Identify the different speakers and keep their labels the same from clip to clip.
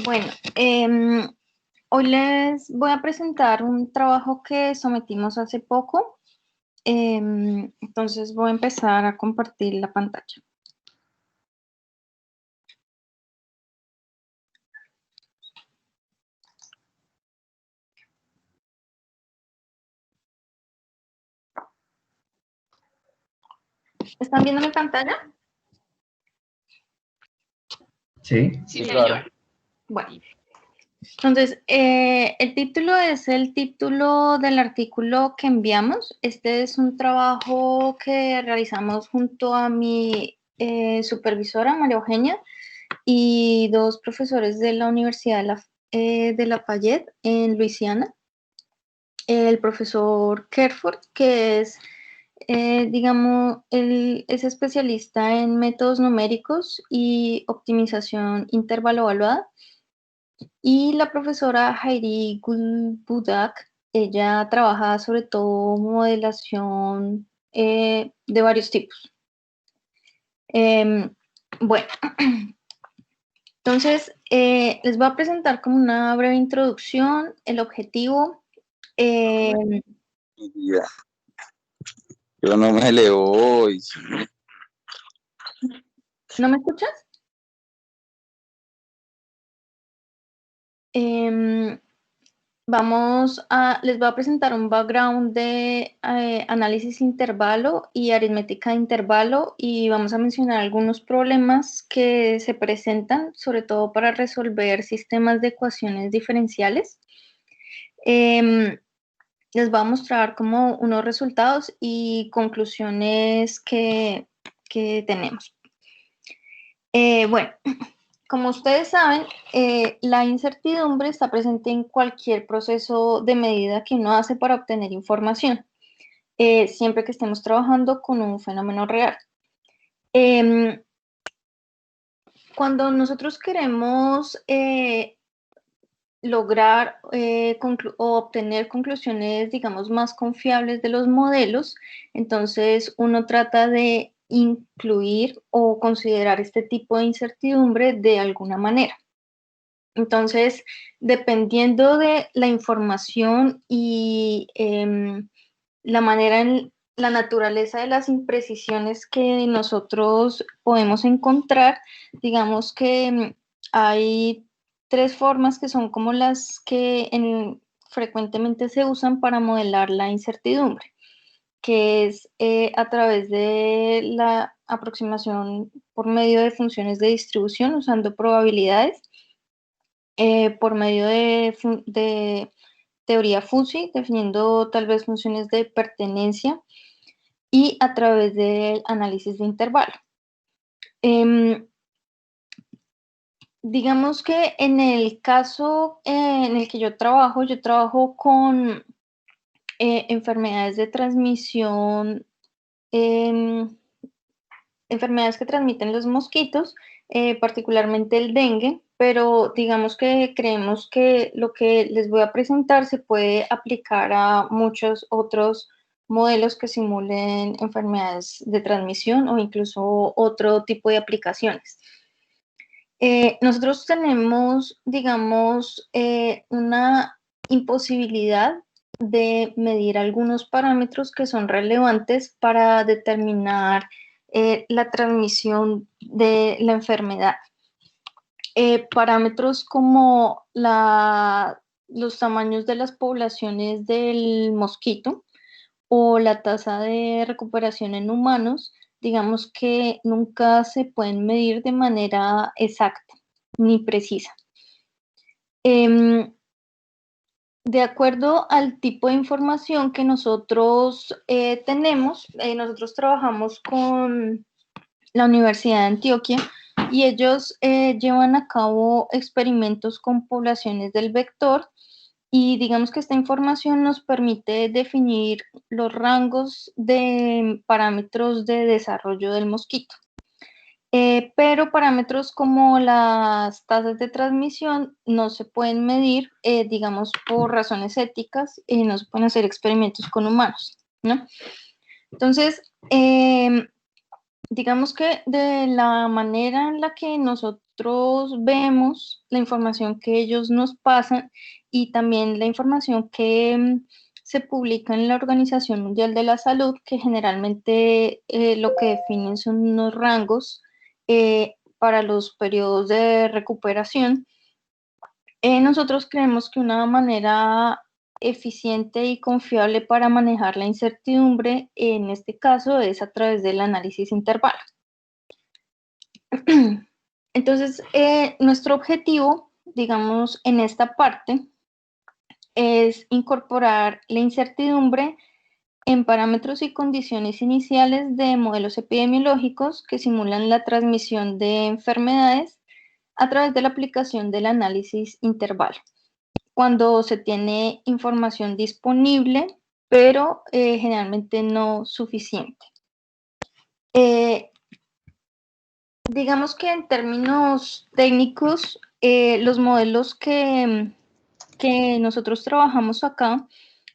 Speaker 1: Bueno, hoy les voy a presentar un trabajo que sometimos hace poco. Entonces voy a empezar a compartir la pantalla. ¿Están viendo mi pantalla?
Speaker 2: Sí,
Speaker 3: Sí,
Speaker 2: claro.
Speaker 1: Bueno, entonces el título es el título del artículo que enviamos. Este es un trabajo que realizamos junto a mi supervisora, María Eugenia, y dos profesores de la Universidad de Lafayette en Luisiana. El profesor Kerford, que es, digamos, él es especialista en métodos numéricos y optimización intervalo evaluada. Y la profesora Heidi Gulbudak, ella trabaja sobre todo modelación de varios tipos. Bueno, entonces les voy a presentar como una breve introducción, el objetivo.
Speaker 3: Ya. Yo no me leo hoy.
Speaker 1: ¿No me escuchas? Les voy a presentar un background de análisis intervalo y aritmética de intervalo, y vamos a mencionar algunos problemas que se presentan, sobre todo para resolver sistemas de ecuaciones diferenciales. Les voy a mostrar como unos resultados y conclusiones que tenemos. Bueno, como ustedes saben, la incertidumbre está presente en cualquier proceso de medida que uno hace para obtener información, siempre que estemos trabajando con un fenómeno real. Cuando nosotros queremos lograr o obtener conclusiones, digamos, más confiables de los modelos, entonces uno trata de incluir o considerar este tipo de incertidumbre de alguna manera. Entonces, dependiendo de la información y la naturaleza de las imprecisiones que nosotros podemos encontrar, digamos que hay tres formas que son como las que frecuentemente se usan para modelar la incertidumbre, que es a través de la aproximación por medio de funciones de distribución usando probabilidades, por medio de teoría fuzzy, definiendo tal vez funciones de pertenencia, y a través del análisis de intervalo. Digamos que en el caso en el que yo trabajo con enfermedades de transmisión, enfermedades que transmiten los mosquitos, particularmente el dengue, pero digamos que creemos que lo que les voy a presentar se puede aplicar a muchos otros modelos que simulen enfermedades de transmisión o incluso otro tipo de aplicaciones. Nosotros tenemos, digamos, una imposibilidad de medir algunos parámetros que son relevantes para determinar la transmisión de la enfermedad. Parámetros como los tamaños de las poblaciones del mosquito o la tasa de recuperación en humanos, digamos que nunca se pueden medir de manera exacta ni precisa. De acuerdo al tipo de información que nosotros tenemos, nosotros trabajamos con la Universidad de Antioquia y ellos llevan a cabo experimentos con poblaciones del vector, y digamos que esta información nos permite definir los rangos de parámetros de desarrollo del mosquito. Pero parámetros como las tasas de transmisión no se pueden medir, digamos, por razones éticas, no se pueden hacer experimentos con humanos, ¿no? Entonces, digamos que de la manera en la que nosotros vemos la información que ellos nos pasan y también la información que se publica en la Organización Mundial de la Salud, que generalmente lo que definen son unos rangos para los periodos de recuperación. Nosotros creemos que una manera eficiente y confiable para manejar la incertidumbre, en este caso, es a través del análisis intervalo. Entonces, nuestro objetivo, digamos, en esta parte, es incorporar la incertidumbre en parámetros y condiciones iniciales de modelos epidemiológicos que simulan la transmisión de enfermedades a través de la aplicación del análisis intervalo, cuando se tiene información disponible, pero generalmente no suficiente. Digamos que en términos técnicos, los modelos que nosotros trabajamos acá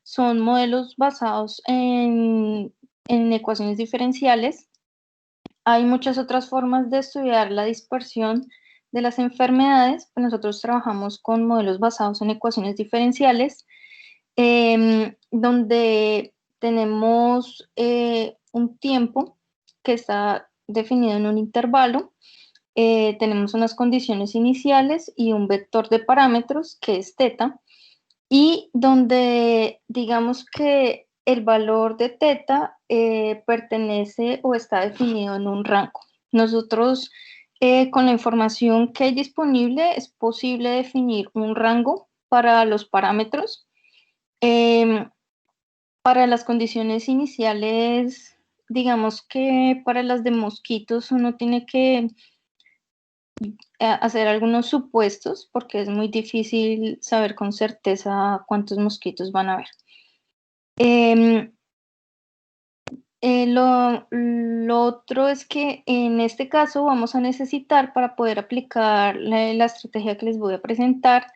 Speaker 1: son modelos basados en ecuaciones diferenciales. Hay muchas otras formas de estudiar la dispersión de las enfermedades, pero nosotros trabajamos con modelos basados en ecuaciones diferenciales, donde tenemos un tiempo que está definido en un intervalo, tenemos unas condiciones iniciales y un vector de parámetros que es θ, y donde digamos que el valor de θ pertenece o está definido en un rango. Nosotros, con la información que hay disponible, es posible definir un rango para los parámetros. Para las condiciones iniciales, digamos que para las de mosquitos uno tiene que hacer algunos supuestos porque es muy difícil saber con certeza cuántos mosquitos van a haber. Lo otro es que en este caso vamos a necesitar, para poder aplicar la estrategia que les voy a presentar,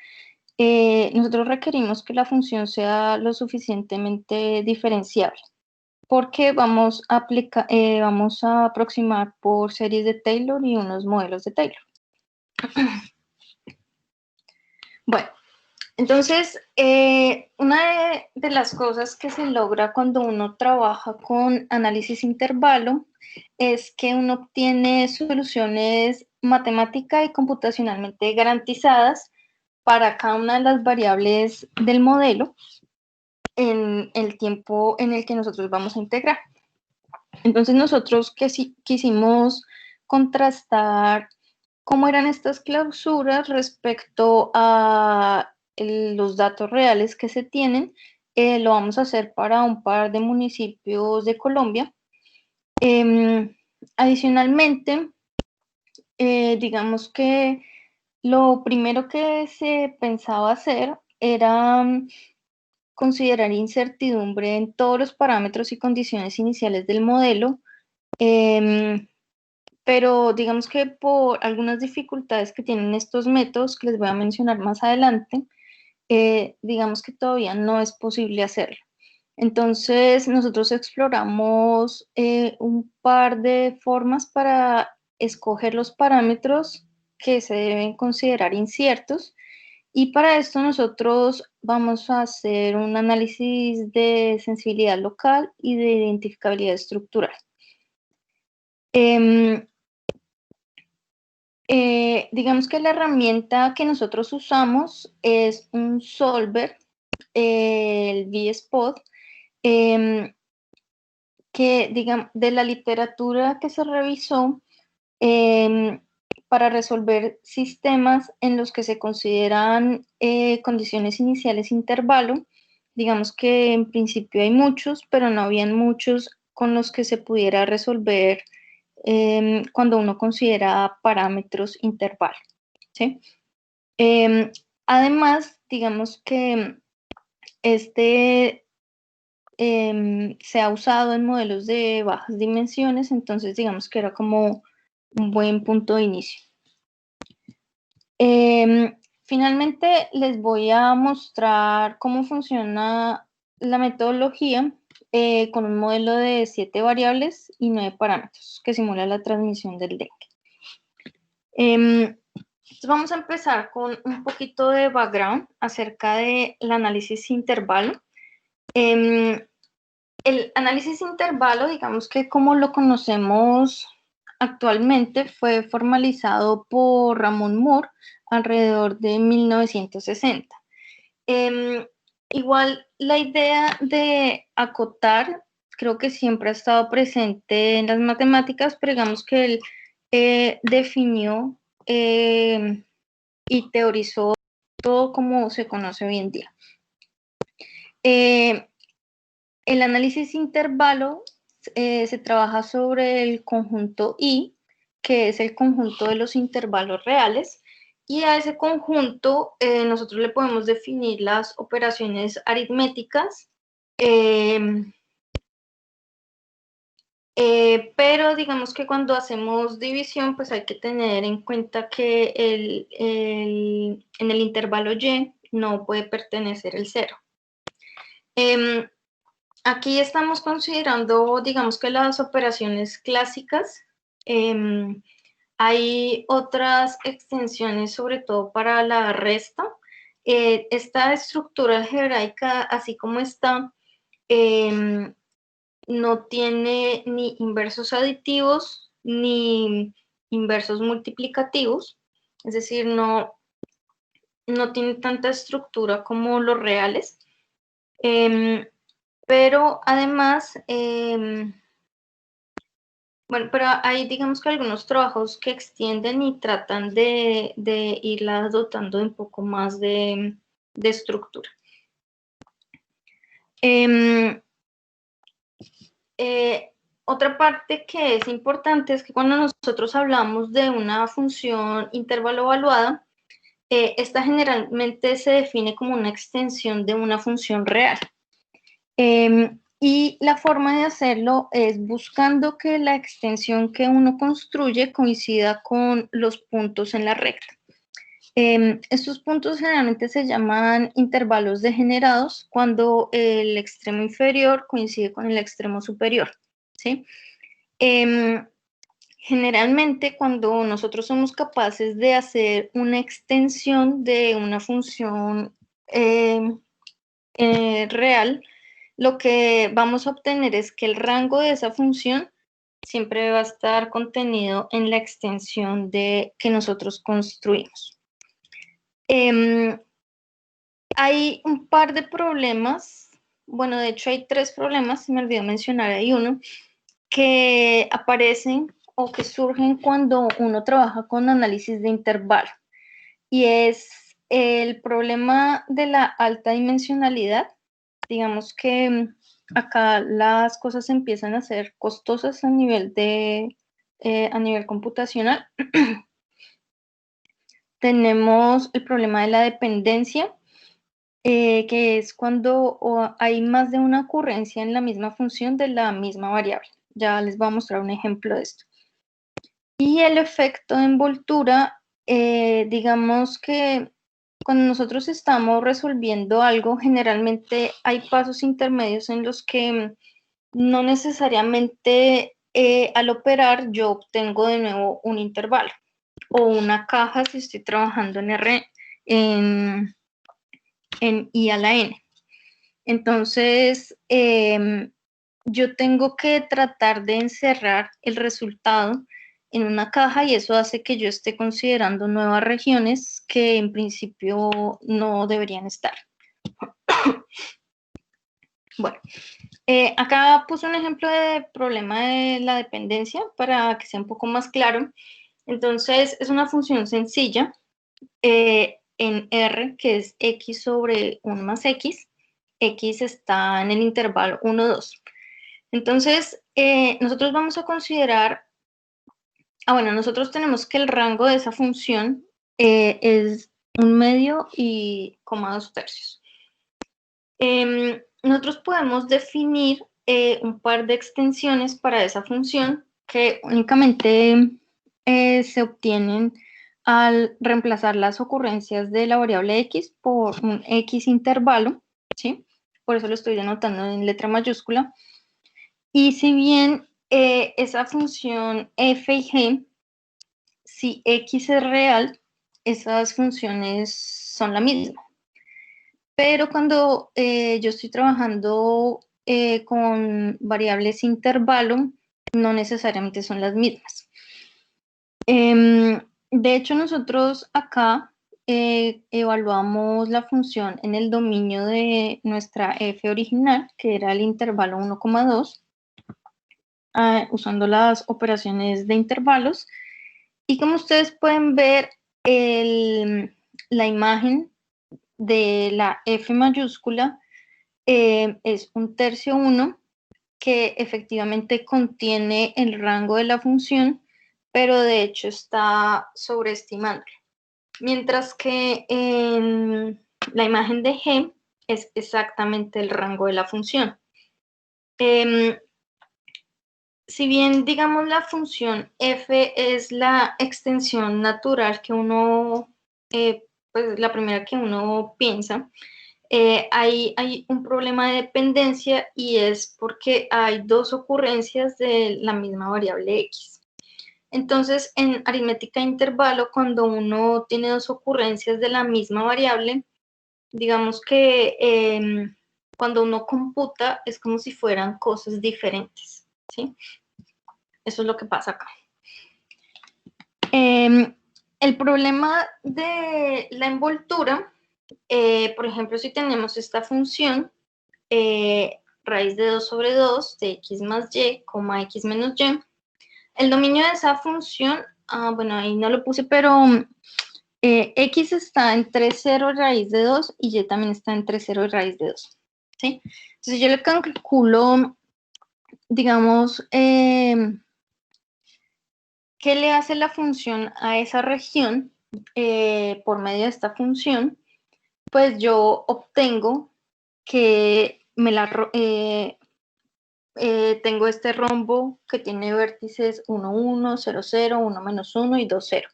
Speaker 1: nosotros requerimos que la función sea lo suficientemente diferenciable, porque vamos a aproximar por series de Taylor y unos modelos de Taylor. Bueno, entonces, una de las cosas que se logra cuando uno trabaja con análisis intervalo es que uno obtiene soluciones matemática y computacionalmente garantizadas para cada una de las variables del modelo en el tiempo en el que nosotros vamos a integrar. Entonces, nosotros quisimos contrastar cómo eran estas clausuras respecto a los datos reales que se tienen. Lo vamos a hacer para un par de municipios de Colombia. Adicionalmente, digamos que lo primero que se pensaba hacer era considerar incertidumbre en todos los parámetros y condiciones iniciales del modelo, pero digamos que por algunas dificultades que tienen estos métodos, que les voy a mencionar más adelante, digamos que todavía no es posible hacerlo. Entonces, nosotros exploramos un par de formas para escoger los parámetros que se deben considerar inciertos, y para esto nosotros vamos a hacer un análisis de sensibilidad local y de identificabilidad estructural. Digamos que la herramienta que nosotros usamos es un solver, el VSpot, que, digamos, de la literatura que se revisó, para resolver sistemas en los que se consideran condiciones iniciales intervalo. Digamos que en principio hay muchos, pero no habían muchos con los que se pudiera resolver cuando uno considera parámetros intervalo, ¿sí? Además, digamos que este se ha usado en modelos de bajas dimensiones, entonces digamos que era como un buen punto de inicio. Finalmente les voy a mostrar cómo funciona la metodología con un modelo de 7 variables y 9 parámetros que simula la transmisión del dengue. Entonces vamos a empezar con un poquito de background acerca del análisis intervalo. El análisis intervalo, digamos que como lo conocemos actualmente, fue formalizado por Ramón Moore alrededor de 1960. Igual la idea de acotar creo que siempre ha estado presente en las matemáticas, pero digamos que él definió y teorizó todo como se conoce hoy en día. El análisis intervalo se trabaja sobre el conjunto I, que es el conjunto de los intervalos reales, y a ese conjunto nosotros le podemos definir las operaciones aritméticas, pero digamos que cuando hacemos división, pues hay que tener en cuenta que en el intervalo Y no puede pertenecer el 0. Aquí estamos considerando, digamos que las operaciones clásicas. Hay otras extensiones, sobre todo para la resta. Esta estructura algebraica, así como está, no tiene ni inversos aditivos ni inversos multiplicativos, es decir, no tiene tanta estructura como los reales. Pero además, bueno, pero hay digamos que algunos trabajos que extienden y tratan de irla dotando de un poco más de estructura. Otra parte que es importante es que cuando nosotros hablamos de una función intervalo evaluada, esta generalmente se define como una extensión de una función real. Y la forma de hacerlo es buscando que la extensión que uno construye coincida con los puntos en la recta. Estos puntos generalmente se llaman intervalos degenerados cuando el extremo inferior coincide con el extremo superior, ¿sí? Generalmente cuando nosotros somos capaces de hacer una extensión de una función real, lo que vamos a obtener es que el rango de esa función siempre va a estar contenido en la extensión que nosotros construimos. Hay un par de problemas, bueno, de hecho hay 3 problemas, se me olvidó mencionar ahí uno, que aparecen o que surgen cuando uno trabaja con análisis de intervalo, y es el problema de la alta dimensionalidad. Digamos que acá las cosas empiezan a ser costosas a nivel computacional. Tenemos el problema de la dependencia, que es cuando hay más de una ocurrencia en la misma función de la misma variable. Ya les voy a mostrar un ejemplo de esto. Y el efecto de envoltura, digamos que cuando nosotros estamos resolviendo algo, generalmente hay pasos intermedios en los que no necesariamente al operar yo obtengo de nuevo un intervalo o una caja si estoy trabajando en I a la n. Entonces, yo tengo que tratar de encerrar el resultado en una caja y eso hace que yo esté considerando nuevas regiones que en principio no deberían estar. Bueno, acá puse un ejemplo de problema de la dependencia para que sea un poco más claro. Entonces, es una función sencilla en R, que es x sobre 1 más x. X está en el intervalo 1, 2. Entonces, nosotros vamos a considerar, bueno, nosotros tenemos que el rango de esa función es 1 medio y 2 tercios. Nosotros podemos definir un par de extensiones para esa función que únicamente se obtienen al reemplazar las ocurrencias de la variable x por un x intervalo, ¿sí? por eso lo estoy denotando en letra mayúscula. Y si bien esa función f y g, si x es real, esas funciones son la misma. Pero cuando yo estoy trabajando con variables intervalo, no necesariamente son las mismas. De hecho, nosotros acá evaluamos la función en el dominio de nuestra f original, que era el intervalo 1,2, usando las operaciones de intervalos. Y como ustedes pueden ver, la imagen de la f mayúscula es 1/3 que efectivamente contiene el rango de la función, pero de hecho está sobreestimando. Mientras que en la imagen de g es exactamente el rango de la función. Si bien, digamos, la función f es la extensión natural que uno, pues la primera que uno piensa, hay un problema de dependencia y es porque hay dos ocurrencias de la misma variable x. Entonces, en aritmética de intervalo, cuando uno tiene dos ocurrencias de la misma variable, digamos que cuando uno computa es como si fueran cosas diferentes, ¿sí? Eso es lo que pasa acá. El problema de la envoltura, por ejemplo, si tenemos esta función, raíz de 2 sobre 2 de x más y, x menos y, el dominio de esa función, bueno, ahí no lo puse, pero x está entre 0 raíz de 2 y y también está entre 0 y raíz de 2, ¿sí? Entonces yo le calculo, digamos, ¿qué le hace la función a esa región por medio de esta función? Pues yo obtengo que tengo este rombo que tiene vértices 1, 1, 0, 0, 1, menos 1 y 2, 0.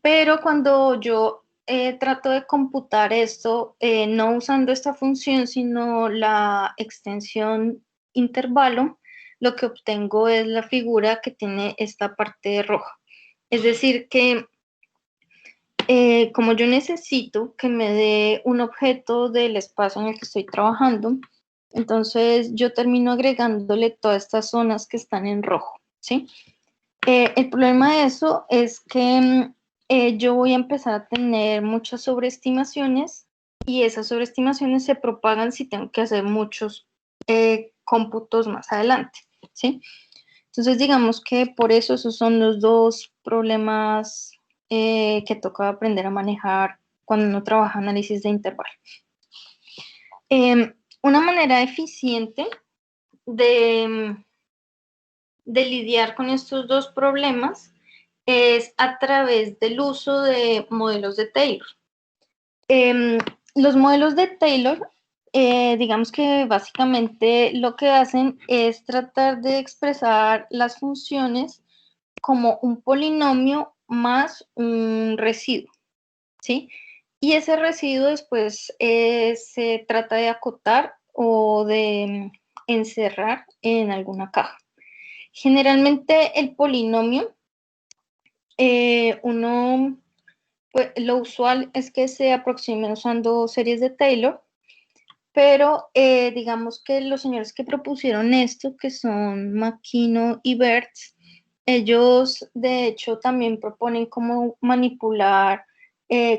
Speaker 1: Pero cuando yo trato de computar esto, no usando esta función, sino la extensión intervalo, lo que obtengo es la figura que tiene esta parte roja. Es decir, que como yo necesito que me dé un objeto del espacio en el que estoy trabajando, entonces yo termino agregándole todas estas zonas que están en rojo, ¿sí? El problema de eso es que yo voy a empezar a tener muchas sobreestimaciones y esas sobreestimaciones se propagan si tengo que hacer muchos cómputos más adelante, ¿sí? Entonces digamos que por eso esos son los dos problemas que toca aprender a manejar cuando uno trabaja análisis de intervalo. Una manera eficiente de lidiar con estos dos problemas es a través del uso de modelos de Taylor. Los modelos de Taylor, digamos que básicamente lo que hacen es tratar de expresar las funciones como un polinomio más un residuo, ¿sí? Y ese residuo después se trata de acotar o de encerrar en alguna caja. Generalmente el polinomio, pues, lo usual es que se aproxime usando series de Taylor, pero digamos que los señores que propusieron esto, que son McKinnon y Bertz, ellos de hecho también proponen cómo manipular,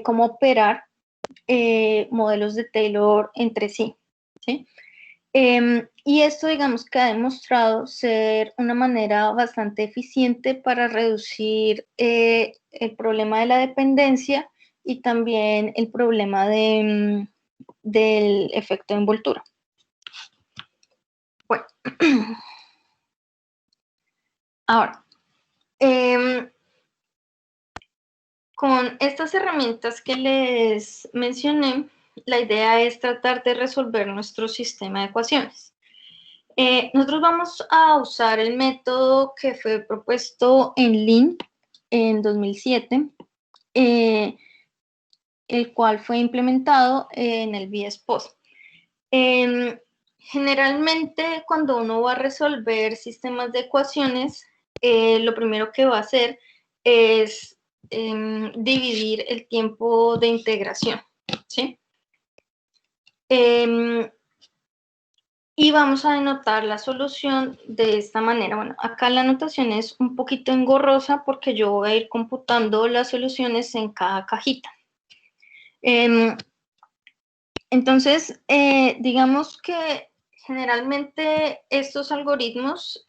Speaker 1: cómo operar modelos de Taylor entre sí, ¿sí? Y esto, digamos, que ha demostrado ser una manera bastante eficiente para reducir el problema de la dependencia y también el problema del efecto de envoltura. Bueno, ahora, con estas herramientas que les mencioné, la idea es tratar de resolver nuestro sistema de ecuaciones. Nosotros vamos a usar el método que fue propuesto en Lin en 2007. el cual fue implementado en el VS-POS. Generalmente, cuando uno va a resolver sistemas de ecuaciones, lo primero que va a hacer es dividir el tiempo de integración, ¿sí? Y vamos a denotar la solución de esta manera. Bueno, acá la anotación es un poquito engorrosa porque yo voy a ir computando las soluciones en cada cajita. Entonces, digamos que generalmente estos algoritmos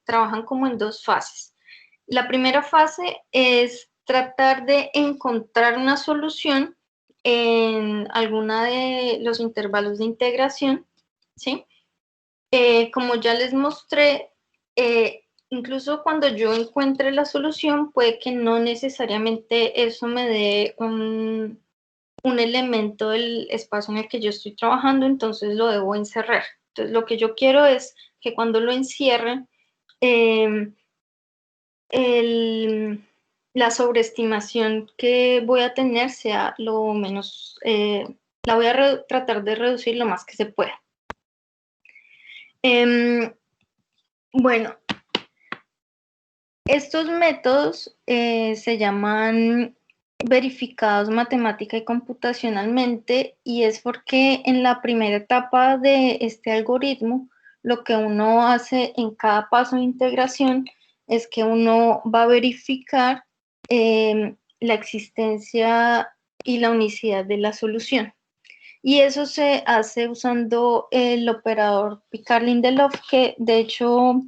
Speaker 1: trabajan como en dos fases. La primera fase es tratar de encontrar una solución en alguna de los intervalos de integración, ¿sí? Como ya les mostré, incluso cuando yo encuentre la solución, puede que no necesariamente eso me dé un elemento del espacio en el que yo estoy trabajando, entonces lo debo encerrar. Entonces, lo que yo quiero es que cuando lo encierre, la sobreestimación que voy a tener sea lo menos, la voy a tratar de reducir lo más que se pueda. Bueno, estos métodos se llaman verificados matemática y computacionalmente, y es porque en la primera etapa de este algoritmo, lo que uno hace en cada paso de integración es que uno va a verificar la existencia y la unicidad de la solución. Y eso se hace usando el operador Picard-Lindelof, que de hecho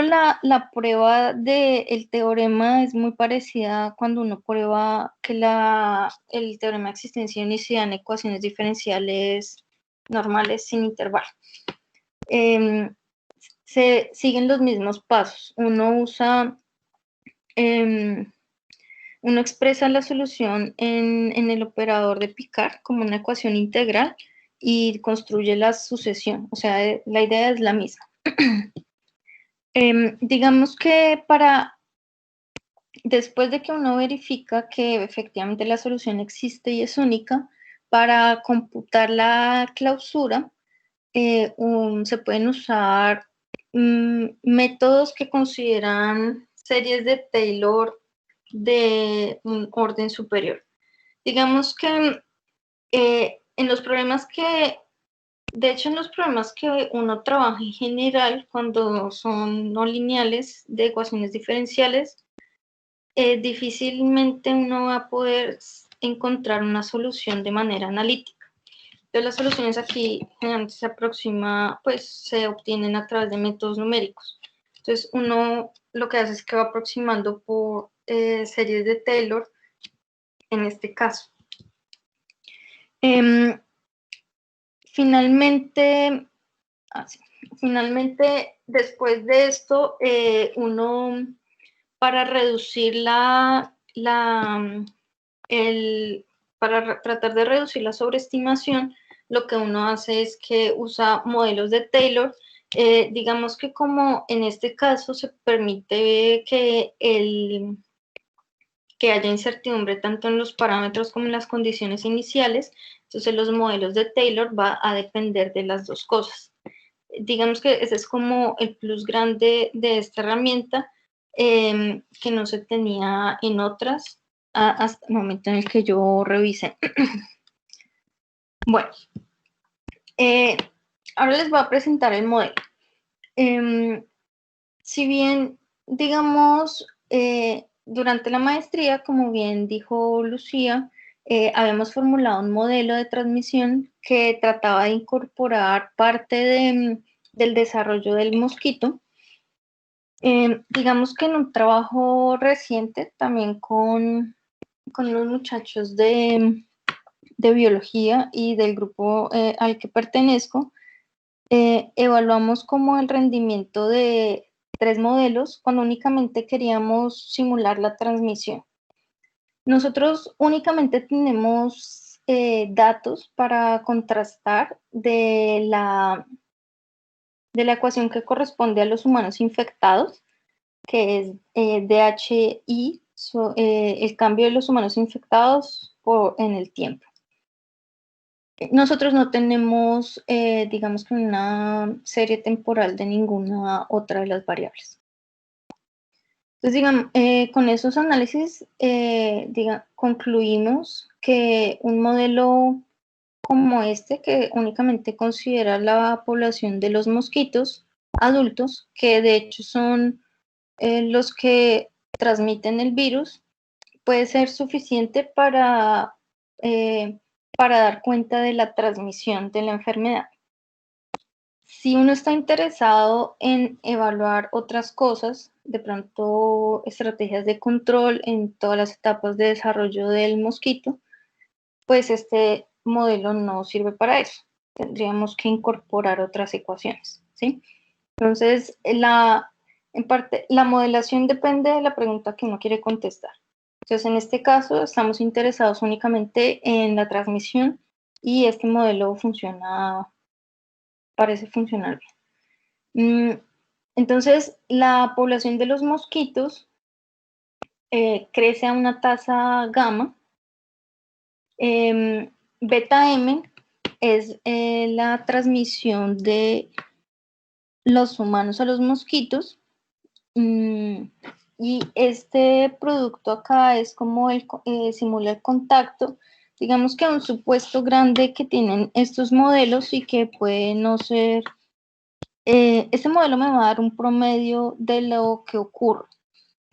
Speaker 1: la prueba del teorema es muy parecida cuando uno prueba que el teorema de existencia y unicidad en ecuaciones diferenciales normales sin intervalo. Se siguen los mismos pasos. Uno expresa la solución en el operador de Picard como una ecuación integral y construye la sucesión. O sea, la idea es la misma. Digamos que después de que uno verifica que efectivamente la solución existe y es única, para computar la clausura se pueden usar métodos que consideran series de Taylor de un orden superior. Digamos que en los problemas que uno trabaja en general, cuando son no lineales de ecuaciones diferenciales, difícilmente uno va a poder encontrar una solución de manera analítica. Entonces, las soluciones aquí generalmente se obtienen a través de métodos numéricos. Entonces, uno lo que hace es que va aproximando por series de Taylor, en este caso. Finalmente, después de esto, uno, para reducir para tratar de reducir la sobreestimación, lo que uno hace es que usa modelos de Taylor. Digamos que como en este caso se permite que haya incertidumbre tanto en los parámetros como en las condiciones iniciales, entonces los modelos de Taylor va a depender de las dos cosas. Digamos que ese es como el plus grande de esta herramienta, que no se tenía en otras hasta el momento en el que yo revisé. Bueno, ahora les voy a presentar el modelo. Si bien, digamos, durante la maestría, como bien dijo Lucía, habíamos formulado un modelo de transmisión que trataba de incorporar parte del desarrollo del mosquito. Digamos que en un trabajo reciente, también con los muchachos de biología y del grupo al que pertenezco, evaluamos como el rendimiento de 3 modelos cuando únicamente queríamos simular la transmisión. Nosotros únicamente tenemos datos para contrastar de la ecuación que corresponde a los humanos infectados, que es DHI, el cambio de los humanos infectados en el tiempo. Nosotros no tenemos, digamos que una serie temporal de ninguna otra de las variables. Entonces, digamos, con esos análisis, concluimos que un modelo como este, que únicamente considera la población de los mosquitos adultos, que de hecho son los que transmiten el virus, puede ser suficiente para dar cuenta de la transmisión de la enfermedad. Si uno está interesado en evaluar otras cosas, de pronto estrategias de control en todas las etapas de desarrollo del mosquito, pues este modelo no sirve para eso. Tendríamos que incorporar otras ecuaciones, ¿sí? Entonces, en parte, la modelación depende de la pregunta que uno quiere contestar. Entonces, en este caso, estamos interesados únicamente en la transmisión y este modelo parece funcionar bien. Entonces, la población de los mosquitos crece a una tasa gamma. Beta M es la transmisión de los humanos a los mosquitos. Y este producto acá es como simula el contacto, digamos que un supuesto grande que tienen estos modelos y que puede no ser, este modelo me va a dar un promedio de lo que ocurre.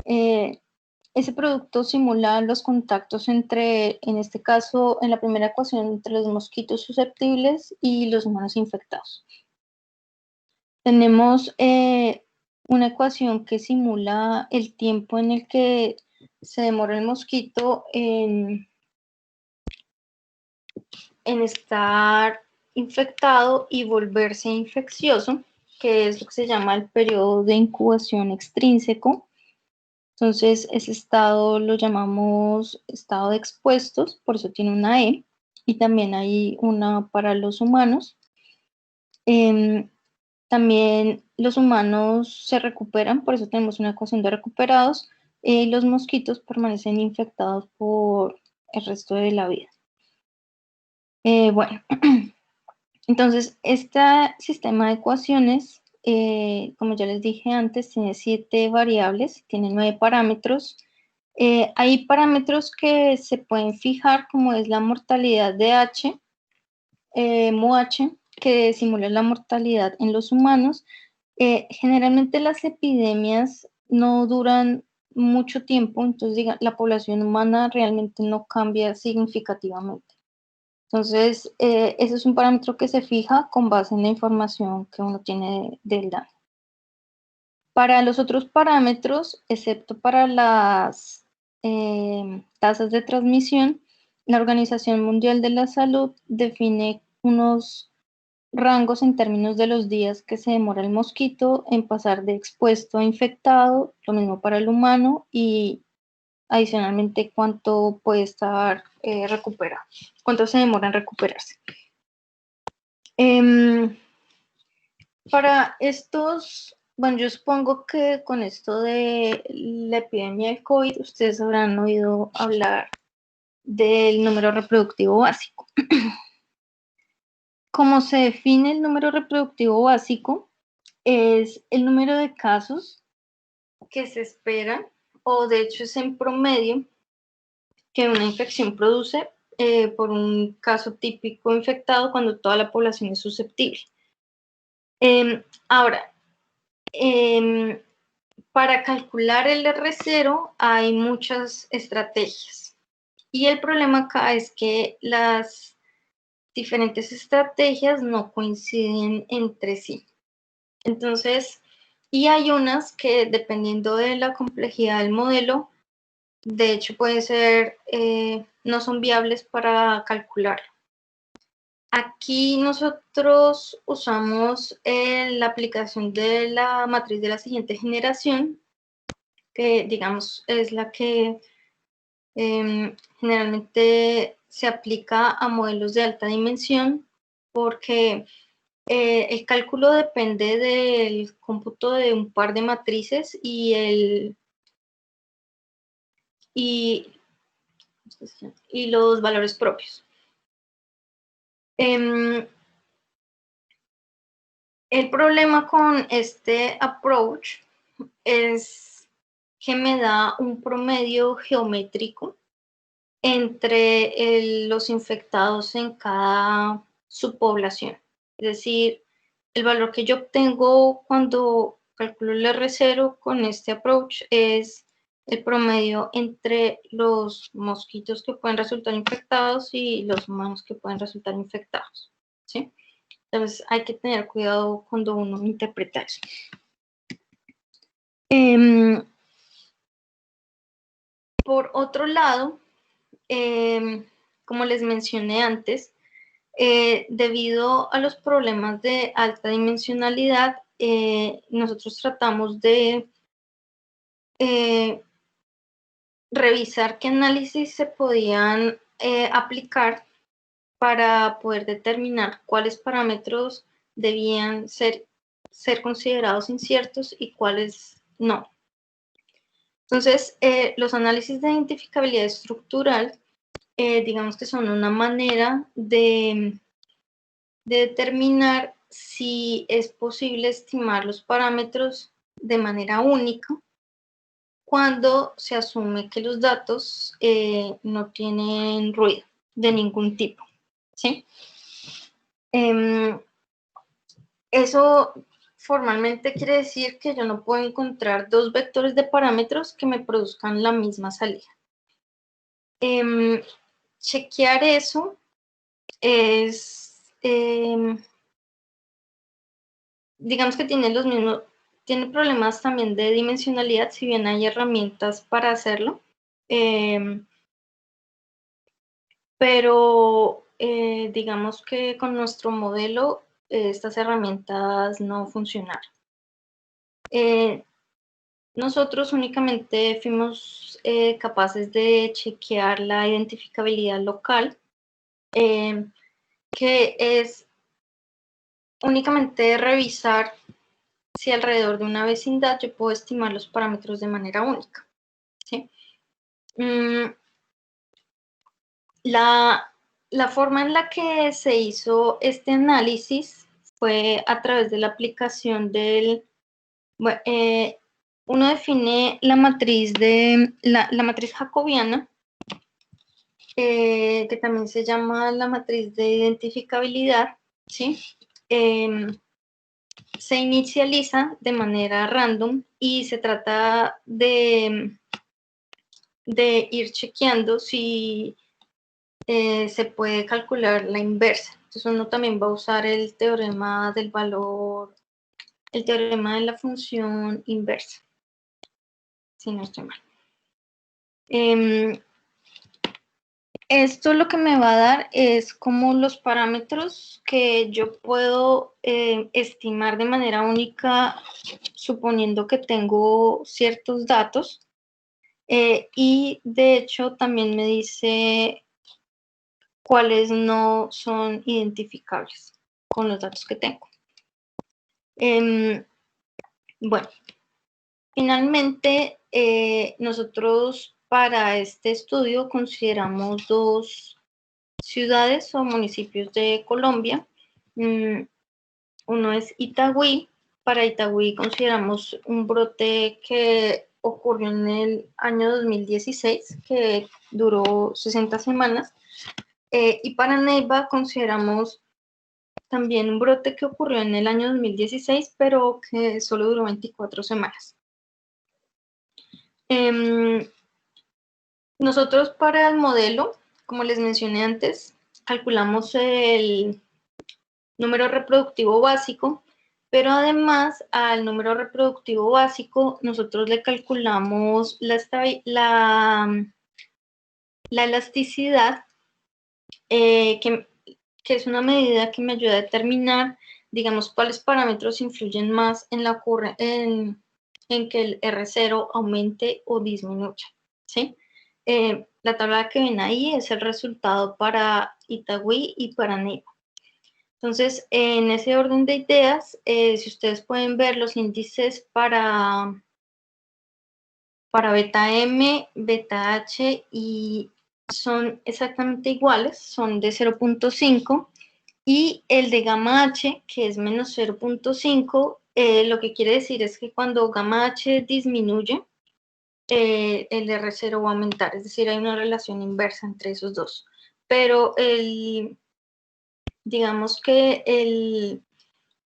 Speaker 1: Ese producto simula los contactos entre, en este caso, en la primera ecuación, entre los mosquitos susceptibles y los humanos infectados. Tenemos una ecuación que simula el tiempo en el que se demora el mosquito en estar infectado y volverse infeccioso, que es lo que se llama el periodo de incubación extrínseco. Entonces, ese estado lo llamamos estado de expuestos, por eso tiene una E, y también hay una para los humanos. También los humanos se recuperan, por eso tenemos una ecuación de recuperados. Los mosquitos permanecen infectados por el resto de la vida. Bueno, entonces este sistema de ecuaciones, como ya les dije antes, tiene 7 variables, tiene 9 parámetros. Hay parámetros que se pueden fijar, como es la mortalidad de H, MUH, que simula la mortalidad en los humanos. Generalmente las epidemias no duran mucho tiempo, entonces la población humana realmente no cambia significativamente. Entonces, ese es un parámetro que se fija con base en la información que uno tiene del daño. Para los otros parámetros, excepto para las tasas de transmisión, la Organización Mundial de la Salud define unos rangos en términos de los días que se demora el mosquito en pasar de expuesto a infectado, lo mismo para el humano, y adicionalmente cuánto puede estar recuperado, cuánto se demora en recuperarse. Para estos, bueno, yo supongo que con esto de la epidemia del COVID, ustedes habrán oído hablar del número reproductivo básico. ¿Cómo se define el número reproductivo básico? Es el número de casos que se esperan, o de hecho es en promedio, que una infección produce por un caso típico infectado cuando toda la población es susceptible. Ahora, para calcular el R0 hay muchas estrategias. Y el problema acá es que las diferentes estrategias no coinciden entre sí. Entonces, y hay unas que dependiendo de la complejidad del modelo, de hecho pueden ser, no son viables para calcular. Aquí nosotros usamos la aplicación de la matriz de la siguiente generación, que digamos es la que generalmente se aplica a modelos de alta dimensión, porque el cálculo depende del cómputo de un par de matrices y y los valores propios. El problema con este approach es que me da un promedio geométrico entre los infectados en cada subpoblación. Es decir, el valor que yo obtengo cuando calculo el R0 con este approach es el promedio entre los mosquitos que pueden resultar infectados y los humanos que pueden resultar infectados, ¿sí? Entonces hay que tener cuidado cuando uno interpreta eso. Por otro lado, como les mencioné antes, debido a los problemas de alta dimensionalidad, nosotros tratamos de revisar qué análisis se podían aplicar para poder determinar cuáles parámetros debían ser considerados inciertos y cuáles no. Entonces, los análisis de identificabilidad estructural, digamos que son una manera de determinar si es posible estimar los parámetros de manera única cuando se asume que los datos no tienen ruido de ningún tipo, ¿sí? Eso formalmente quiere decir que yo no puedo encontrar dos vectores de parámetros que me produzcan la misma salida. Chequear eso es, digamos que tiene problemas también de dimensionalidad, si bien hay herramientas para hacerlo, pero digamos que con nuestro modelo estas herramientas no funcionaron. Nosotros únicamente fuimos capaces de chequear la identificabilidad local, que es únicamente revisar si alrededor de una vecindad yo puedo estimar los parámetros de manera única, ¿sí? La forma en la que se hizo este análisis fue a través de la aplicación del... Bueno, uno define la matriz la matriz jacobiana, que también se llama la matriz de identificabilidad, ¿sí? Se inicializa de manera random y se trata de ir chequeando si se puede calcular la inversa. Entonces uno también va a usar el teorema del valor, el teorema de la función inversa, si no estoy mal. Esto lo que me va a dar es como los parámetros que yo puedo estimar de manera única, suponiendo que tengo ciertos datos. Y de hecho también me dice cuáles no son identificables con los datos que tengo. Bueno, finalmente nosotros para este estudio consideramos dos ciudades o municipios de Colombia. Uno es Itagüí. Para Itagüí consideramos un brote que ocurrió en el año 2016, que duró 60 semanas. Y para Neiva consideramos también un brote que ocurrió en el año 2016, pero que solo duró 24 semanas. Nosotros para el modelo, como les mencioné antes, calculamos el número reproductivo básico, pero además al número reproductivo básico nosotros le calculamos la elasticidad, que es una medida que me ayuda a determinar, digamos, cuáles parámetros influyen más en que el R0 aumente o disminuya, ¿sí? La tabla que ven ahí es el resultado para Itagüí y para Neiva. Entonces, en ese orden de ideas, si ustedes pueden ver los índices para beta M, beta H y son exactamente iguales, son de 0.5, y el de gamma H, que es menos 0.5, lo que quiere decir es que cuando gamma H disminuye, el R0 va a aumentar, es decir, hay una relación inversa entre esos dos. Pero digamos que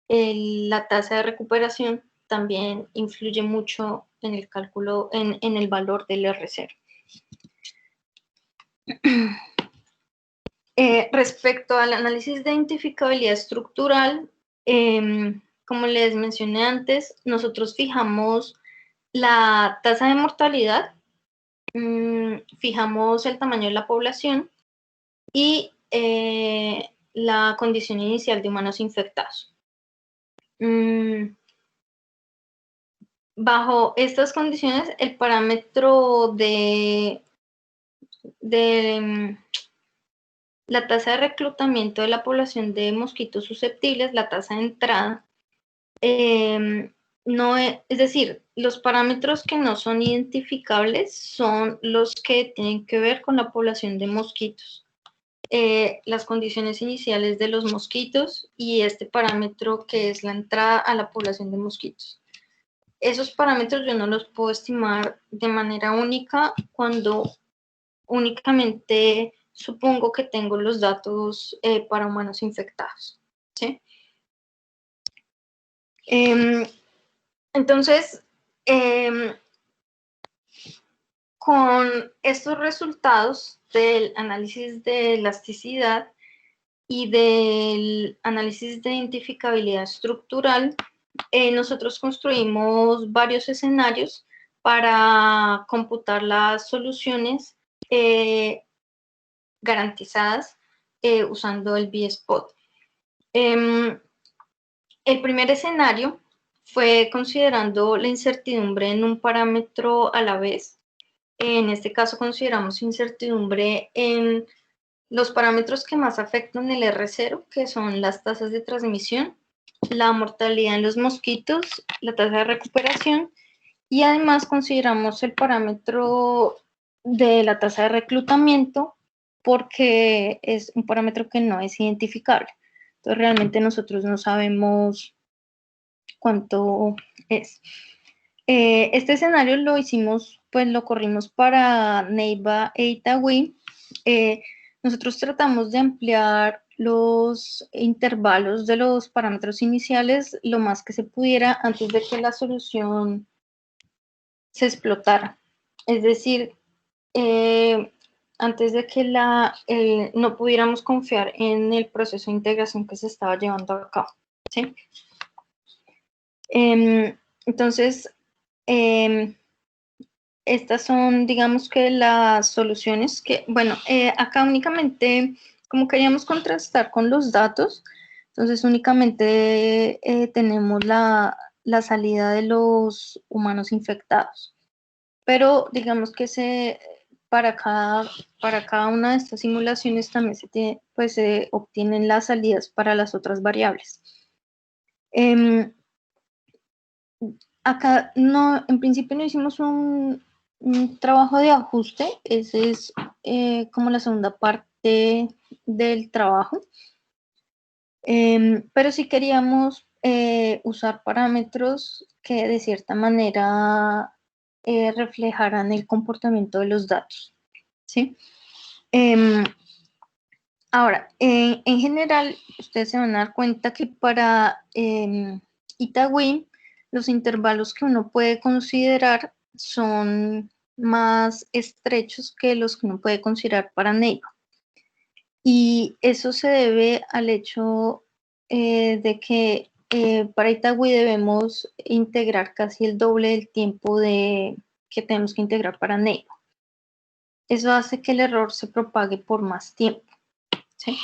Speaker 1: la tasa de recuperación también influye mucho en el cálculo, en el valor del R0. Respecto al análisis de identificabilidad estructural, como les mencioné antes, nosotros fijamos la tasa de mortalidad, fijamos el tamaño de la población y la condición inicial de humanos infectados. Bajo estas condiciones, el parámetro de la tasa de reclutamiento de la población de mosquitos susceptibles, la tasa de entrada, no es decir, los parámetros que no son identificables son los que tienen que ver con la población de mosquitos, las condiciones iniciales de los mosquitos y este parámetro que es la entrada a la población de mosquitos. Esos parámetros yo no los puedo estimar de manera única cuando únicamente supongo que tengo los datos para humanos infectados, ¿sí? Entonces, con estos resultados del análisis de elasticidad y del análisis de identificabilidad estructural, nosotros construimos varios escenarios para computar las soluciones garantizadas usando el B-Spot. El primer escenario fue considerando la incertidumbre en un parámetro a la vez. En este caso consideramos incertidumbre en los parámetros que más afectan el R0, que son las tasas de transmisión, la mortalidad en los mosquitos, la tasa de recuperación, y además consideramos el parámetro de la tasa de reclutamiento porque es un parámetro que no es identificable. Entonces realmente nosotros no sabemos cuánto es. Este escenario lo hicimos, pues lo corrimos para Neiva e Itagüí. Nosotros tratamos de ampliar los intervalos de los parámetros iniciales lo más que se pudiera antes de que la solución se explotara. Es decir, antes de que no pudiéramos confiar en el proceso de integración que se estaba llevando a cabo, ¿sí? Entonces, estas son, digamos que las soluciones que, bueno, acá únicamente, como queríamos contrastar con los datos, entonces únicamente tenemos la salida de los humanos infectados. Pero digamos que para cada una de estas simulaciones también se obtienen las salidas para las otras variables. Acá no, en principio no hicimos un trabajo de ajuste, ese es como la segunda parte del trabajo, pero sí queríamos usar parámetros que de cierta manera reflejaran el comportamiento de los datos, ¿sí? Ahora, en general, ustedes se van a dar cuenta que para Itagüí, los intervalos que uno puede considerar son más estrechos que los que uno puede considerar para Neiva. Y eso se debe al hecho de que para Itagüí debemos integrar casi el doble del tiempo que tenemos que integrar para Neiva. Eso hace que el error se propague por más tiempo, ¿sí?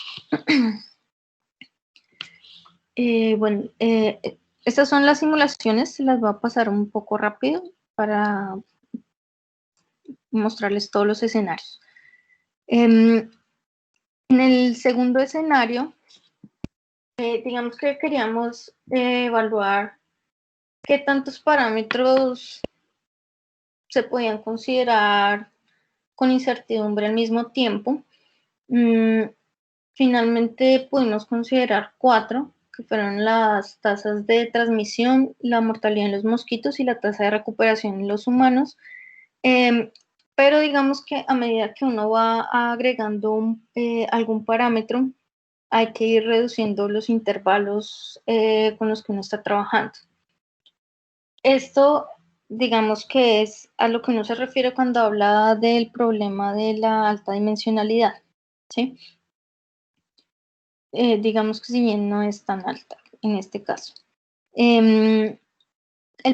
Speaker 1: Bueno, estas son las simulaciones, se las voy a pasar un poco rápido para mostrarles todos los escenarios. En el segundo escenario, digamos que queríamos evaluar qué tantos parámetros se podían considerar con incertidumbre al mismo tiempo. Finalmente pudimos considerar 4, que fueron las tasas de transmisión, la mortalidad en los mosquitos y la tasa de recuperación en los humanos. Pero digamos que a medida que uno va agregando algún parámetro, hay que ir reduciendo los intervalos con los que uno está trabajando. Esto, digamos que es a lo que uno se refiere cuando habla del problema de la alta dimensionalidad, ¿sí? Digamos que si bien no es tan alta en este caso. El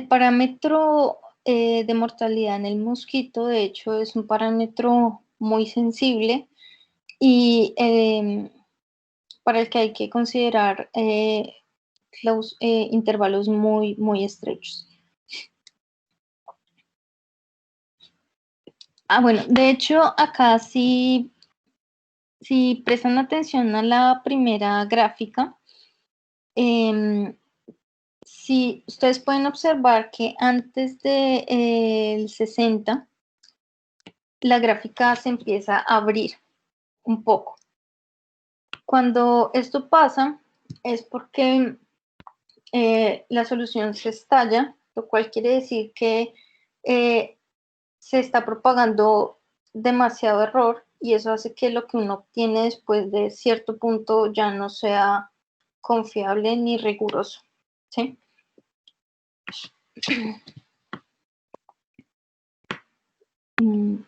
Speaker 1: parámetro de mortalidad en el mosquito, de hecho, es un parámetro muy sensible y para el que hay que considerar los intervalos muy estrechos. Bueno, de hecho, acá si prestan atención a la primera gráfica, si ustedes pueden observar que antes del 60, la gráfica se empieza a abrir un poco. Cuando esto pasa es porque la solución se estalla, lo cual quiere decir que se está propagando demasiado error y eso hace que lo que uno obtiene después de cierto punto ya no sea confiable ni riguroso, ¿sí?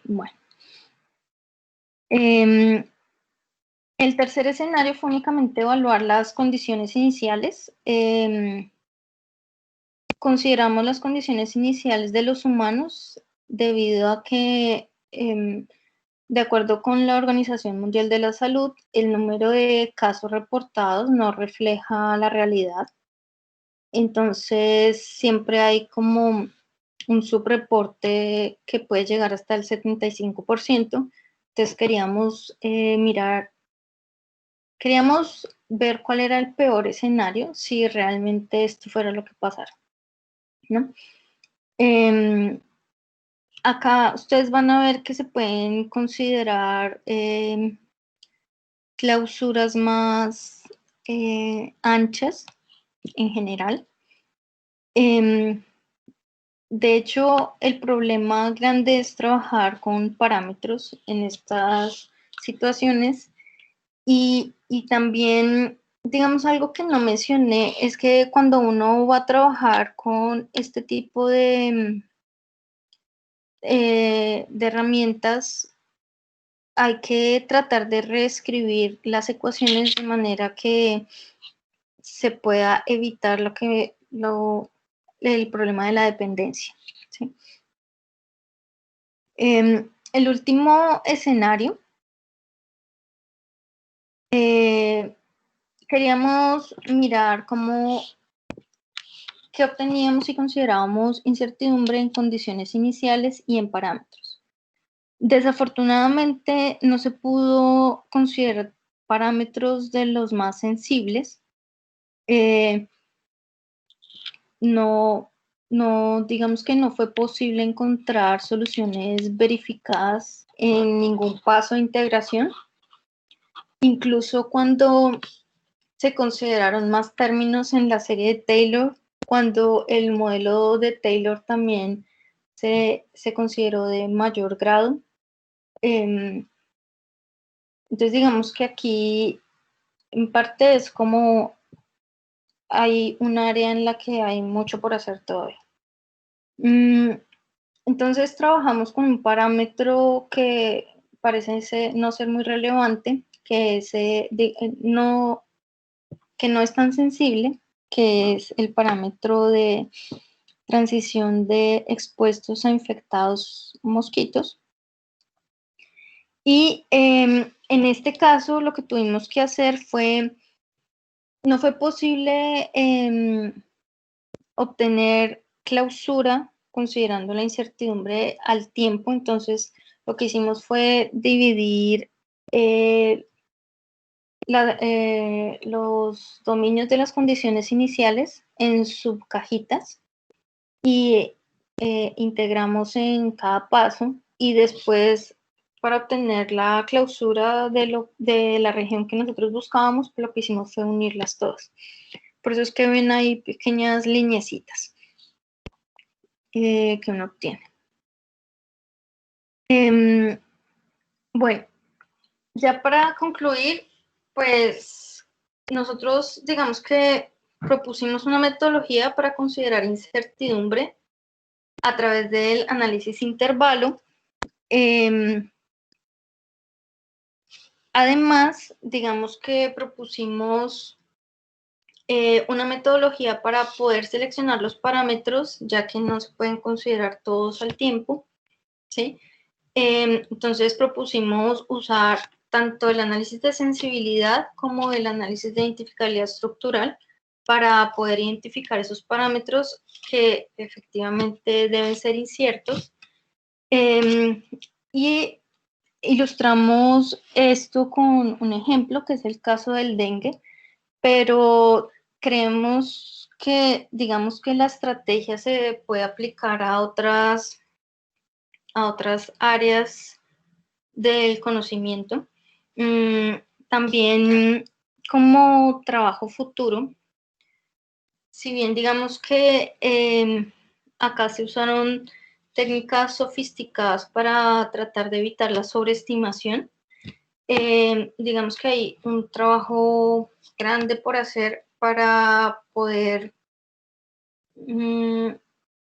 Speaker 1: Bueno. El tercer escenario fue únicamente evaluar las condiciones iniciales. Consideramos las condiciones iniciales de los humanos debido a que, de acuerdo con la Organización Mundial de la Salud, el número de casos reportados no refleja la realidad. Entonces, siempre hay como un subreporte que puede llegar hasta el 75%. Entonces, queríamos ver cuál era el peor escenario si realmente esto fuera lo que pasara, ¿no? Acá ustedes van a ver que se pueden considerar clausuras más anchas en general. De hecho, el problema grande es trabajar con parámetros en estas situaciones y también, digamos, algo que no mencioné es que cuando uno va a trabajar con este tipo de herramientas, hay que tratar de reescribir las ecuaciones de manera que se pueda evitar el problema de la dependencia, ¿sí? El último escenario, queríamos mirar qué obteníamos si considerábamos incertidumbre en condiciones iniciales y en parámetros. Desafortunadamente no se pudo considerar parámetros de los más sensibles. Digamos que no fue posible encontrar soluciones verificadas en ningún paso de integración. Incluso cuando se consideraron más términos en la serie de Taylor, cuando el modelo de Taylor también se consideró de mayor grado. Entonces, digamos que aquí, en parte, es como hay un área en la que hay mucho por hacer todavía. Entonces, trabajamos con un parámetro que parece no ser muy relevante, que no es tan sensible, que es el parámetro de transición de expuestos a infectados mosquitos. Y en este caso lo que tuvimos que hacer no fue posible obtener clausura considerando la incertidumbre al tiempo. Entonces lo que hicimos fue dividir los dominios de las condiciones iniciales en subcajitas y integramos en cada paso y después para obtener la clausura de la región que nosotros buscábamos, lo que hicimos fue unirlas todas. Por eso es que ven ahí pequeñas lineecitas que uno obtiene. Bueno, ya para concluir, pues nosotros digamos que propusimos una metodología para considerar incertidumbre a través del análisis intervalo. Además, digamos que propusimos una metodología para poder seleccionar los parámetros, ya que no se pueden considerar todos al tiempo, ¿sí? Entonces propusimos usar tanto el análisis de sensibilidad como el análisis de identificabilidad estructural para poder identificar esos parámetros que efectivamente deben ser inciertos. Y ilustramos esto con un ejemplo, que es el caso del dengue, pero creemos que, digamos que la estrategia se puede aplicar a otras áreas del conocimiento. También como trabajo futuro, si bien digamos que acá se usaron técnicas sofisticadas para tratar de evitar la sobreestimación, digamos que hay un trabajo grande por hacer para poder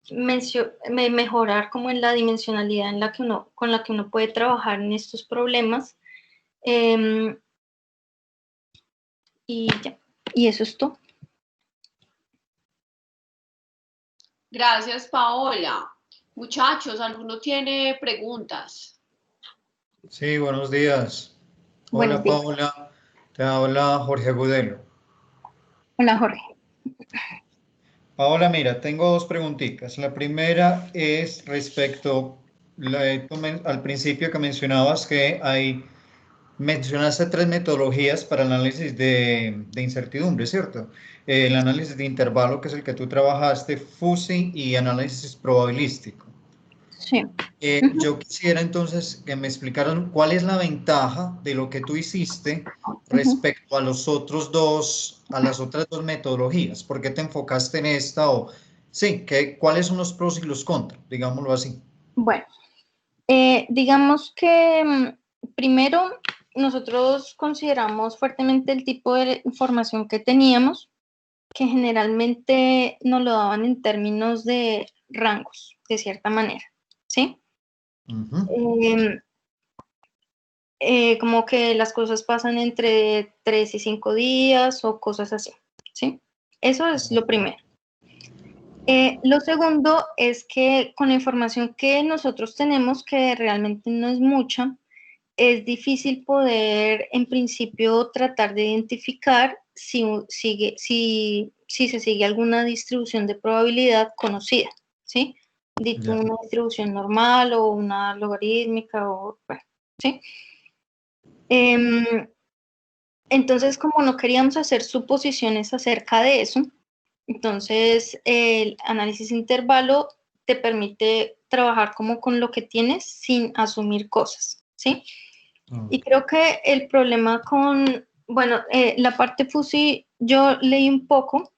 Speaker 1: mejorar como en la dimensionalidad en la que con la que uno puede trabajar en estos problemas. Y ya, y eso es todo.
Speaker 4: Gracias, Paola. Muchachos, ¿alguno tiene preguntas?
Speaker 5: Sí, buenos días.
Speaker 1: Buenos
Speaker 5: Hola,
Speaker 1: días.
Speaker 5: Paola. Te habla Jorge Agudelo.
Speaker 1: Hola, Jorge.
Speaker 5: Paola, mira, tengo dos preguntitas. La primera es respecto al principio que mencionabas que mencionaste tres metodologías para el análisis de incertidumbre, ¿cierto? El análisis de intervalo, que es el que tú trabajaste, fuzzy y análisis probabilístico.
Speaker 1: Sí.
Speaker 5: Yo quisiera entonces que me explicaran cuál es la ventaja de lo que tú hiciste respecto a las otras dos metodologías. ¿Por qué te enfocaste en esta? Sí, ¿cuáles son los pros y los contras? Digámoslo así.
Speaker 1: Bueno, digamos que primero nosotros consideramos fuertemente el tipo de información que teníamos, que generalmente nos lo daban en términos de rangos, de cierta manera, ¿sí? Como que las cosas pasan entre 3 y 5 días o cosas así, ¿sí? Eso es lo primero. Lo segundo es que con la información que nosotros tenemos, que realmente no es mucha, es difícil poder, en principio, tratar de identificar si se sigue alguna distribución de probabilidad conocida, ¿sí? Dito una distribución normal o una logarítmica o, bueno, ¿sí? Entonces, como no queríamos hacer suposiciones acerca de eso, entonces el análisis de intervalo te permite trabajar como con lo que tienes sin asumir cosas, ¿sí? Y creo que el problema bueno, la parte fuzzy yo leí un poco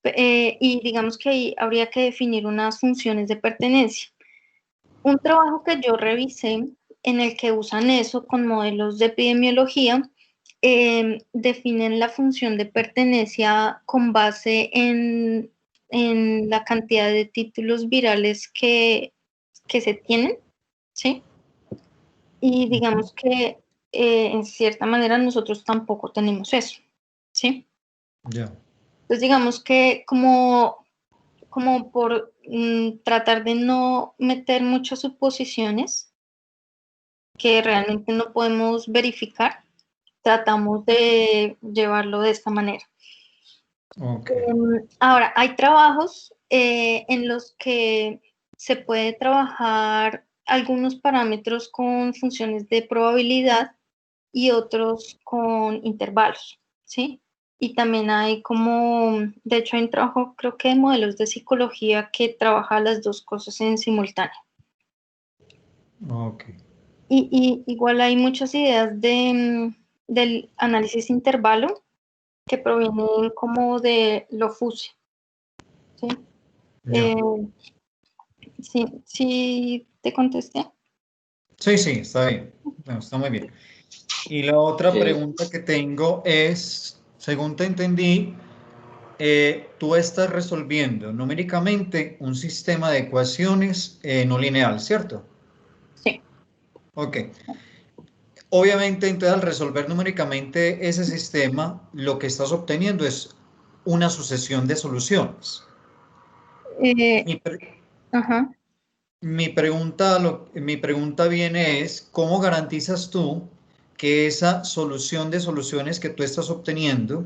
Speaker 1: y digamos que ahí habría que definir unas funciones de pertenencia. Un trabajo que yo revisé en el que usan eso con modelos de epidemiología, definen la función de pertenencia con base en la cantidad de títulos virales que se tienen, ¿sí? Y digamos que en cierta manera nosotros tampoco tenemos eso, ¿sí? Entonces digamos que como por tratar de no meter muchas suposiciones que realmente no podemos verificar, tratamos de llevarlo de esta manera. Ahora, hay trabajos en los que se puede trabajar algunos parámetros con funciones de probabilidad y otros con intervalos, ¿sí? Y también hay de hecho hay un trabajo, creo que de modelos de psicología que trabaja las dos cosas en simultáneo.
Speaker 5: Ok.
Speaker 1: igual hay muchas ideas del análisis intervalo que provienen como de lo FUSE, ¿sí?
Speaker 5: Ya.
Speaker 1: Sí, te contesté.
Speaker 5: Sí, sí, está bien. Bueno, está muy bien. Y la otra
Speaker 3: Ok.
Speaker 5: pregunta que tengo es, según te entendí, tú estás resolviendo numéricamente un sistema de ecuaciones no lineal, ¿cierto?
Speaker 1: Sí.
Speaker 5: Ok. Obviamente, entonces, al resolver numéricamente ese sistema, lo que estás obteniendo es una sucesión de soluciones.
Speaker 1: Eh,
Speaker 5: Mi, pre-
Speaker 1: ajá.
Speaker 5: mi pregunta viene es, ¿cómo garantizas tú que esa solución de soluciones que tú estás obteniendo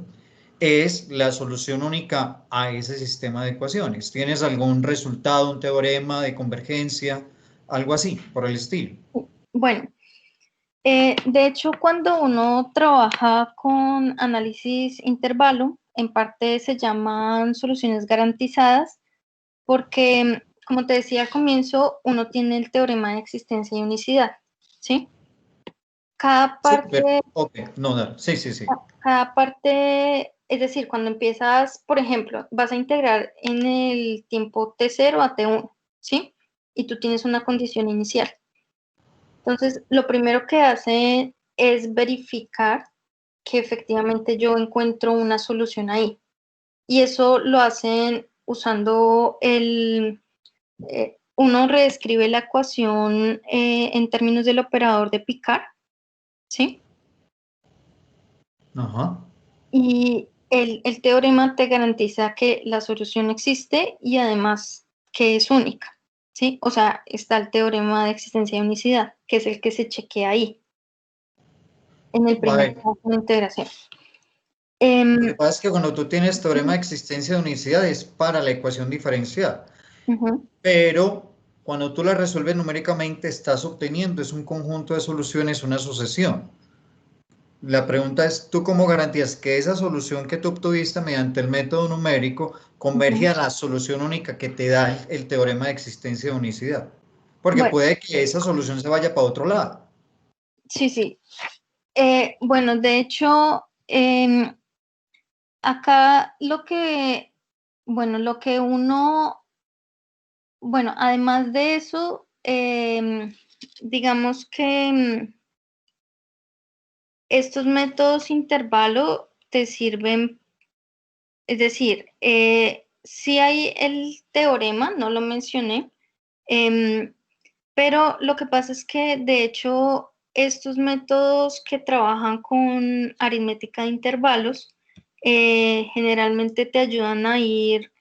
Speaker 5: es la solución única a ese sistema de ecuaciones? ¿Tienes algún resultado, un teorema de convergencia, algo así, por el estilo?
Speaker 1: Bueno, de hecho, cuando uno trabaja con análisis intervalo, en parte se llaman soluciones garantizadas, porque, como te decía al comienzo, uno tiene el teorema de existencia y unicidad, ¿sí? Cada
Speaker 5: Sí, pero,
Speaker 1: parte,
Speaker 5: ok, no, dale, sí, sí, sí.
Speaker 1: cada parte, es decir, cuando empiezas, por ejemplo, vas a integrar en el tiempo T0 a T1, ¿sí? Y tú tienes una condición inicial. Entonces, lo primero que hace es verificar que efectivamente yo encuentro una solución ahí. Y eso lo hacen usando uno reescribe la ecuación en términos del operador de Picard, ¿sí?
Speaker 5: Ajá.
Speaker 1: Y el teorema te garantiza que la solución existe y además que es única, ¿sí? O sea, está el teorema de existencia de unicidad, que es el que se chequea ahí, en el
Speaker 5: A
Speaker 1: primer
Speaker 5: ver,
Speaker 1: paso de integración.
Speaker 5: lo que
Speaker 1: Em,
Speaker 5: pasa es que cuando tú tienes teorema de existencia de unicidad es para la ecuación diferencial,
Speaker 1: ujú.
Speaker 5: pero cuando tú la resuelves numéricamente estás obteniendo es un conjunto de soluciones, una sucesión. La pregunta es, ¿tú cómo garantías que esa solución que tú obtuviste mediante el método numérico converge
Speaker 1: Ujú.
Speaker 5: a la solución única que te da el teorema de existencia de unicidad? Porque
Speaker 1: Bueno,
Speaker 5: puede que esa solución se vaya para otro lado.
Speaker 1: sí, sí. Bueno, de hecho, acá lo que uno, bueno, además de eso, digamos que estos métodos intervalo te sirven, es decir, sí hay el teorema, no lo mencioné, em, pero lo que pasa es que, de hecho, estos métodos que trabajan con aritmética de intervalos generalmente te ayudan a ir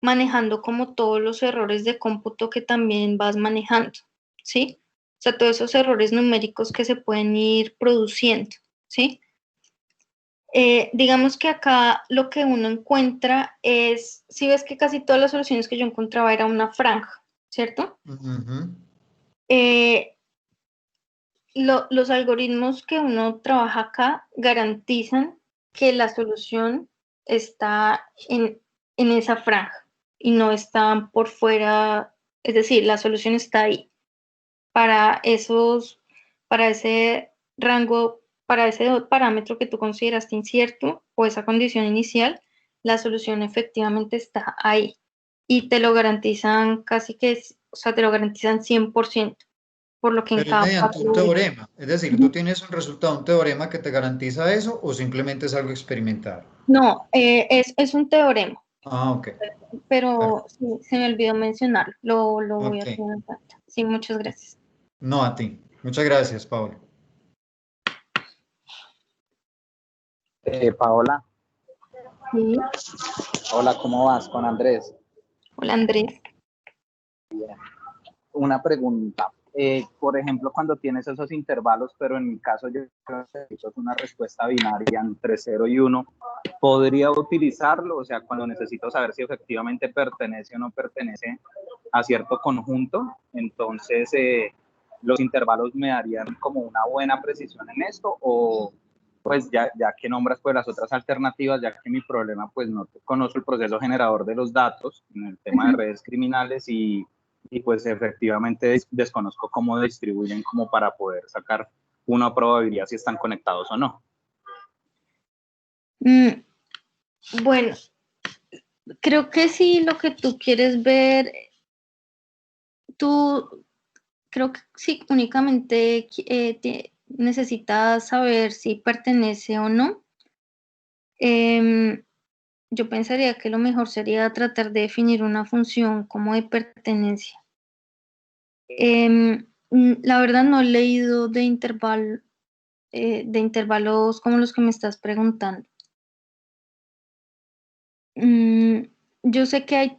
Speaker 1: manejando como todos los errores de cómputo que también vas manejando, ¿sí? O sea, todos esos errores numéricos que se pueden ir produciendo, ¿sí? Digamos que acá lo que uno encuentra es, si ves que casi todas las soluciones que yo encontraba era una franja, ¿cierto?
Speaker 5: Ujú.
Speaker 1: Eh, los algoritmos que uno trabaja acá garantizan que la solución está en esa franja y no está por fuera, es decir, la solución está ahí para para ese rango, para ese parámetro que tú consideraste incierto o esa condición inicial, la solución efectivamente está ahí y te lo garantizan casi que, o sea, te lo garantizan 100%, por lo que en
Speaker 5: Pero es
Speaker 1: cada
Speaker 5: mediante
Speaker 1: paso.
Speaker 5: un teorema. Es decir, tú tienes un resultado, un teorema que te garantiza eso o simplemente es algo experimental.
Speaker 1: No, es un teorema,
Speaker 5: Ah, ok.
Speaker 1: pero
Speaker 5: Perfecto.
Speaker 1: sí, se me olvidó mencionarlo, lo voy a
Speaker 5: Ok.
Speaker 1: tener en cuenta. Sí, muchas gracias.
Speaker 5: No a ti. Muchas gracias, Paula.
Speaker 3: Paola,
Speaker 1: Sí,
Speaker 3: hola, ¿cómo vas con Andrés?
Speaker 1: hola Andrés.
Speaker 3: Una pregunta. Por ejemplo, cuando tienes esos intervalos, pero en mi caso yo necesito una respuesta binaria entre 0 y 1, ¿podría utilizarlo? O sea, cuando necesito saber si efectivamente pertenece o no pertenece a cierto conjunto, entonces los intervalos me darían como una buena precisión en esto, o pues ya que nombras pues las otras alternativas, ya que mi problema pues no conozco el proceso generador de los datos en el tema de
Speaker 1: Ujú.
Speaker 3: redes criminales y pues efectivamente desconozco cómo distribuyen como para poder sacar una probabilidad si están conectados o no.
Speaker 1: Bueno, creo que si lo que tú quieres ver, creo que sí, únicamente necesitas saber si pertenece o no. Yo pensaría que lo mejor sería tratar de definir una función como de pertenencia. La verdad no he leído de intervalos como los que me estás preguntando. Yo sé que hay